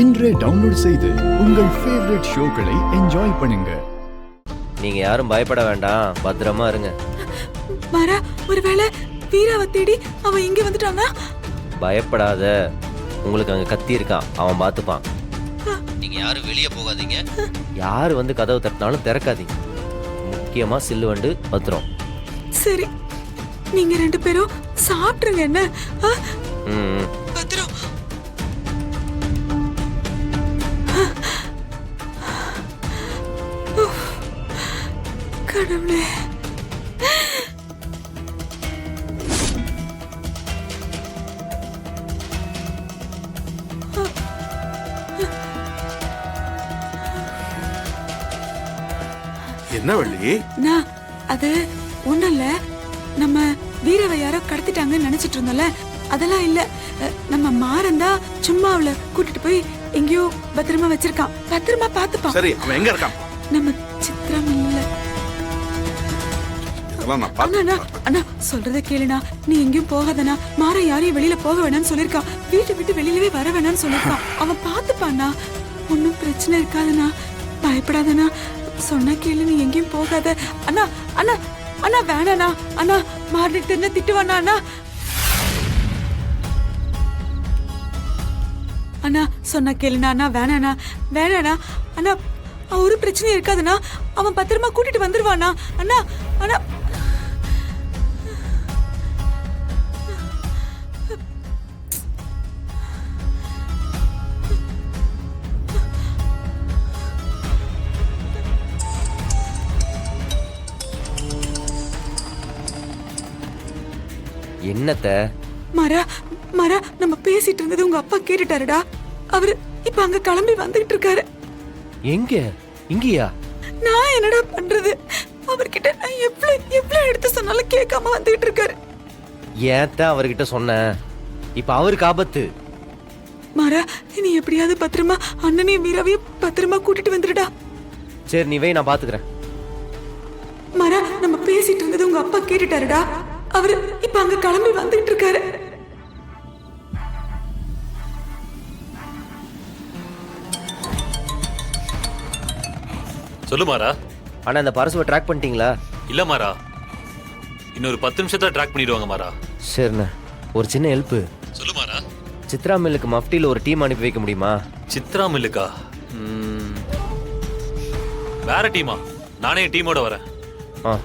இன்றே டவுன்லோட் செய்து உங்கள் ஃபேவரட் ஷோக்களை என்ஜாய் பண்ணுங்க. நீங்க யாரும் பயப்பட வேண்டாம், பத்திரமா இருங்க. மாறா, ஒருவேளை வீராவை தேடி அவன் இங்க வந்துட்டானா? பயப்படாத, உங்களுக்கு அங்க கத்தி இருக்கான், அவன் பார்த்துப்பான். நீங்க யாரும் வெளியே போகாதீங்க, யாரு வந்து கதவு தட்டினாலும் திறக்காதீங்க. முக்கியமா சில்லு வண்டு பத்திரம். சரி, நீங்க ரெண்டு பேரும் சாப்பிட்டுருங்க. என்ன பத்திரம். கடவுளே, என்ன வள்ளி? நான் அது ஒண்ணும் இல்ல. நம்ம வீரவை யாரோ கடத்திட்டாங்கன்னு நினைச்சிட்டு இருந்தோம்ல, அதெல்லாம் இல்ல. நம்ம மாறந்தா சும்மா அவளை கூட்டிட்டு போய் எங்கேயோ பத்திரமா வச்சிருக்கான். பத்திரமா பாத்துப்பான். சரி, அவன் எங்க இருக்கான்? நம்ம சித்திரம் இல்ல. அண்ணா சொல்றத கேளுண்ணா, நீ எங்கேயும் போகாதண்ணா. மாற யாரையும் வெளியில போக வேணாம்னு சொல்லிருக்கான். வீட்டை விட்டு வெளியிலவே வர வேணாம்னு சொல்லிருக்கான். அவன் பாத்துப்பாண்ணா, ஒன்னும் பிரச்சனை இருக்காதுண்ணா. பயப்படாதண்ணா, சொன்னா கேளு, நீ எங்கேயும் போகாத. அண்ணா அண்ணா அண்ணா வேணாண்ணா. அண்ணா மாறிட்டு தெரிஞ்ச திட்டுவாண்ணா. அண்ணா அண்ணா சொன்னா கேளுண்ணா. அண்ணா வேணாண்ணா, வேணாண்ணா. அண்ணா ஒரு பிரச்சனையும் இருக்காதுண்ணா. அவன் பத்திரமா கூட்டிட்டு வந்துருவானா. அண்ணா அண்ணா என்னத்த? மரா மரா, நம்ம பேசிட்டு இருந்தது உங்க அப்பா கேட்டுட்டாருடா. அவரு இப்ப அங்க கிளம்பி வந்துகிட்டு இருக்காரு. எங்க? இங்கயா? நான் என்னடா பண்றது? அவர்கிட்ட நான் எவ்வளவு எடுத்து சொன்னாலும் கேட்காம வந்துகிட்டு இருக்காரு. ஏன் அவர்கிட்ட சொன்ன? இப்ப அவருக்கு ஆபத்து. மரா, நீ எப்படியாவது பத்திரமா அண்ணனையும் வீராவையும் பத்திரமா கூட்டிட்டு வந்துடுடா. சரி, நீ வை, நான் பாத்துக்கிறேன். மரா, நம்ம பேசிட்டு இருந்தது உங்க அப்பா கேட்டுட்டாருடா. அவரு இப்ப அங்க கிளம்பி வந்துகிட்டு இருக்காரு. சொல்லு மாறா. ஆனா இந்த பரசுவை ட்ராக் பண்ணிட்டீங்களா? இல்ல மாறா, இன்னொரு 10 நிமிஷத்துல ட்ராக் பண்ணிடுவாங்க மாறா. சரிண்ணா, ஒரு சின்ன ஹெல்ப். சொல்லு மாறா. சித்ரா மில்லுக்கு மஃப்டியில் ஒரு டீம் அனுப்பி வைக்க முடியுமா? சித்ரா மில்லுக்கா? வேற டீமா? நானே டீமோட வரேன். ஆ